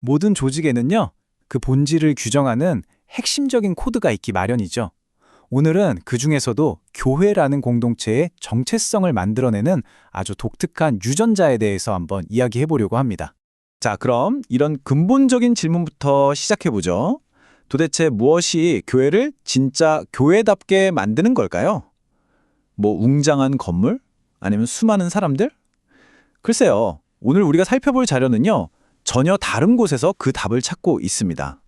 모든 조직에는요, 그 본질을 규정하는 핵심적인 코드가 있기 마련이죠. 오늘은 그 중에서도 교회라는 공동체의 정체성을 만들어내는 아주 독특한 유전자에 대해서 한번 이야기해 보려고 합니다. 자, 그럼 이런 근본적인 질문부터 시작해보죠. 도대체 무엇이 교회를 진짜 교회답게 만드는 걸까요? 뭐 웅장한 건물? 아니면 수많은 사람들? 글쎄요, 오늘 우리가 살펴볼 자료는요, 전혀 다른 곳에서 그 답을 찾고 있습니다.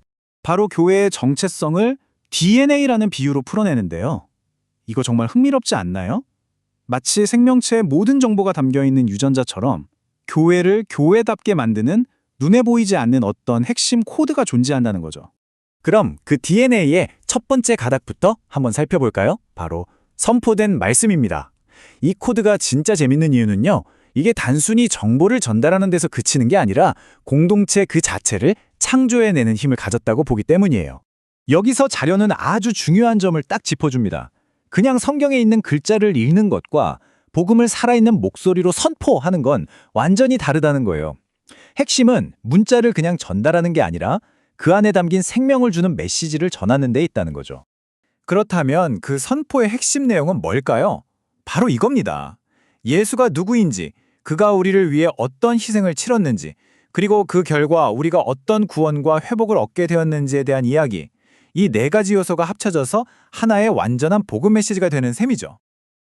바로 교회의 정체성을 DNA라는 비유로 풀어내는데요. 이거 정말 흥미롭지 않나요? 마치 생명체의 모든 정보가 담겨있는 유전자처럼 교회를 교회답게 만드는 눈에 보이지 않는 어떤 핵심 코드가 존재한다는 거죠. 그럼 그 DNA의 첫 번째 가닥부터 한번 살펴볼까요? 바로 선포된 말씀입니다. 이 코드가 진짜 재밌는 이유는요, 이게 단순히 정보를 전달하는 데서 그치는 게 아니라 공동체 그 자체를 창조해내는 힘을 가졌다고 보기 때문이에요. 여기서 자료는 아주 중요한 점을 딱 짚어줍니다. 그냥 성경에 있는 글자를 읽는 것과 복음을 살아있는 목소리로 선포하는 건 완전히 다르다는 거예요. 핵심은 문자를 그냥 전달하는 게 아니라 그 안에 담긴 생명을 주는 메시지를 전하는 데 있다는 거죠. 그렇다면 그 선포의 핵심 내용은 뭘까요? 바로 이겁니다. 예수가 누구인지, 그가 우리를 위해 어떤 희생을 치렀는지, 그리고 그 결과 우리가 어떤 구원과 회복을 얻게 되었는지에 대한 이야기, 이 네 가지 요소가 합쳐져서 하나의 완전한 복음 메시지가 되는 셈이죠.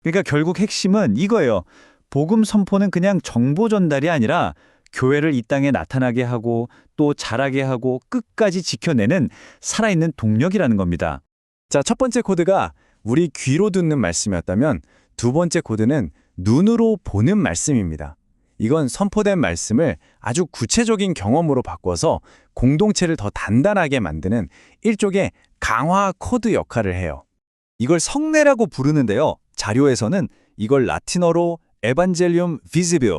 그러니까 결국 핵심은 이거예요. 복음 선포는 그냥 정보 전달이 아니라 교회를 이 땅에 나타나게 하고 또 자라게 하고 끝까지 지켜내는 살아있는 동력이라는 겁니다. 자, 첫 번째 코드가 우리 귀로 듣는 말씀이었다면 두 번째 코드는 눈으로 보는 말씀입니다. 이건 선포된 말씀을 아주 구체적인 경험으로 바꿔서 공동체를 더 단단하게 만드는 일종의 강화 코드 역할을 해요. 이걸 성례라고 부르는데요. 자료에서는 이걸 라틴어로 에반젤리움 비시빌,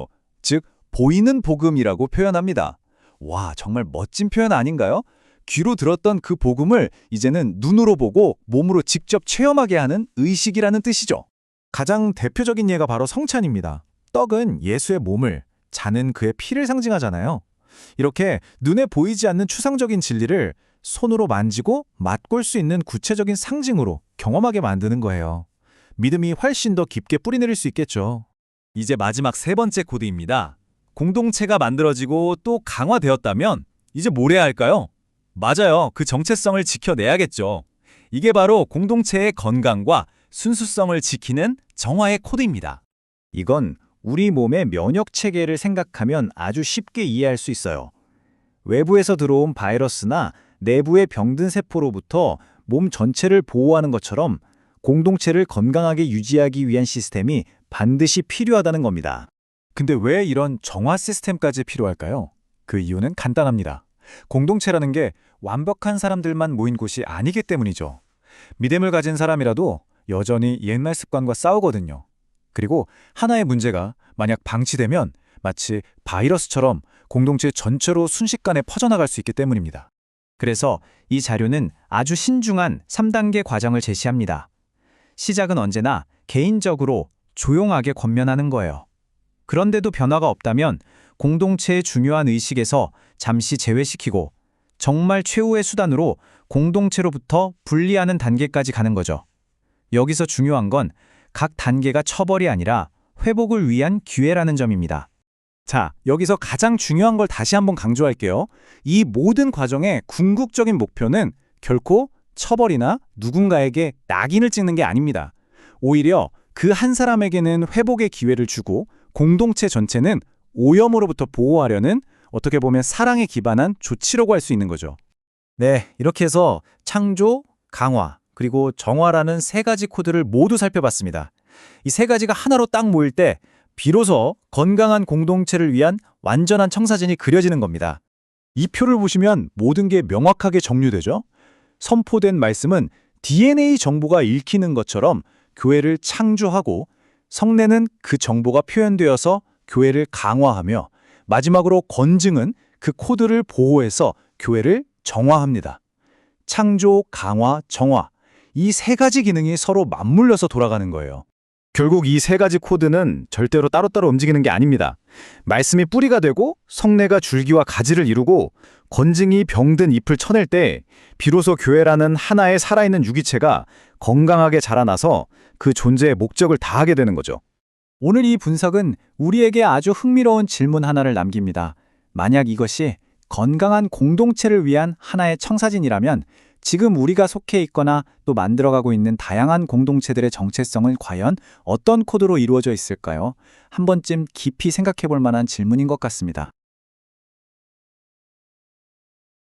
즉 보이는 복음이라고 표현합니다. 와, 정말 멋진 표현 아닌가요? 귀로 들었던 그 복음을 이제는 눈으로 보고 몸으로 직접 체험하게 하는 의식이라는 뜻이죠. 가장 대표적인 예가 바로 성찬입니다. 떡은 예수의 몸을, 잔은 그의 피를 상징하잖아요. 이렇게 눈에 보이지 않는 추상적인 진리를 손으로 만지고 맛볼 수 있는 구체적인 상징으로 경험하게 만드는 거예요. 믿음이 훨씬 더 깊게 뿌리내릴 수 있겠죠. 이제 마지막 세 번째 코드입니다. 공동체가 만들어지고 또 강화되었다면 이제 뭘 해야 할까요? 맞아요. 그 정체성을 지켜내야겠죠. 이게 바로 공동체의 건강과 순수성을 지키는 정화의 코드입니다. 이건 우리 몸의 면역 체계를 생각하면 아주 쉽게 이해할 수 있어요. 외부에서 들어온 바이러스나 내부의 병든 세포로부터 몸 전체를 보호하는 것처럼 공동체를 건강하게 유지하기 위한 시스템이 반드시 필요하다는 겁니다. 근데 왜 이런 정화 시스템까지 필요할까요? 그 이유는 간단합니다. 공동체라는 게 완벽한 사람들만 모인 곳이 아니기 때문이죠. 믿음을 가진 사람이라도 여전히 옛날 습관과 싸우거든요. 그리고 하나의 문제가 만약 방치되면 마치 바이러스처럼 공동체 전체로 순식간에 퍼져나갈 수 있기 때문입니다. 그래서 이 자료는 아주 신중한 3단계 과정을 제시합니다. 시작은 언제나 개인적으로 조용하게 권면하는 거예요. 그런데도 변화가 없다면 공동체의 중요한 의식에서 잠시 제외시키고 정말 최후의 수단으로 공동체로부터 분리하는 단계까지 가는 거죠. 여기서 중요한 건 각 단계가 처벌이 아니라 회복을 위한 기회라는 점입니다. 자, 여기서 가장 중요한 걸 다시 한번 강조할게요. 이 모든 과정의 궁극적인 목표는 결코 처벌이나 누군가에게 낙인을 찍는 게 아닙니다. 오히려 그 한 사람에게는 회복의 기회를 주고 공동체 전체는 오염으로부터 보호하려는 어떻게 보면 사랑에 기반한 조치라고 할 수 있는 거죠. 네, 이렇게 해서 창조, 강화, 그리고 정화라는 세 가지 코드를 모두 살펴봤습니다. 이 세 가지가 하나로 딱 모일 때 비로소 건강한 공동체를 위한 완전한 청사진이 그려지는 겁니다. 이 표를 보시면 모든 게 명확하게 정리되죠? 선포된 말씀은 DNA 정보가 읽히는 것처럼 교회를 창조하고 성례는 그 정보가 표현되어서 교회를 강화하며 마지막으로 건증은 그 코드를 보호해서 교회를 정화합니다. 창조, 강화, 정화. 이 세 가지 기능이 서로 맞물려서 돌아가는 거예요. 결국 이 세 가지 코드는 절대로 따로따로 움직이는 게 아닙니다. 말씀이 뿌리가 되고 성례가 줄기와 가지를 이루고 건증이 병든 잎을 쳐낼 때 비로소 교회라는 하나의 살아있는 유기체가 건강하게 자라나서 그 존재의 목적을 다하게 되는 거죠. 오늘 이 분석은 우리에게 아주 흥미로운 질문 하나를 남깁니다. 만약 이것이 건강한 공동체를 위한 하나의 청사진이라면 지금 우리가 속해 있거나 또 만들어가고 있는 다양한 공동체들의 정체성은 과연 어떤 코드로 이루어져 있을까요? 한 번쯤 깊이 생각해 볼 만한 질문인 것 같습니다.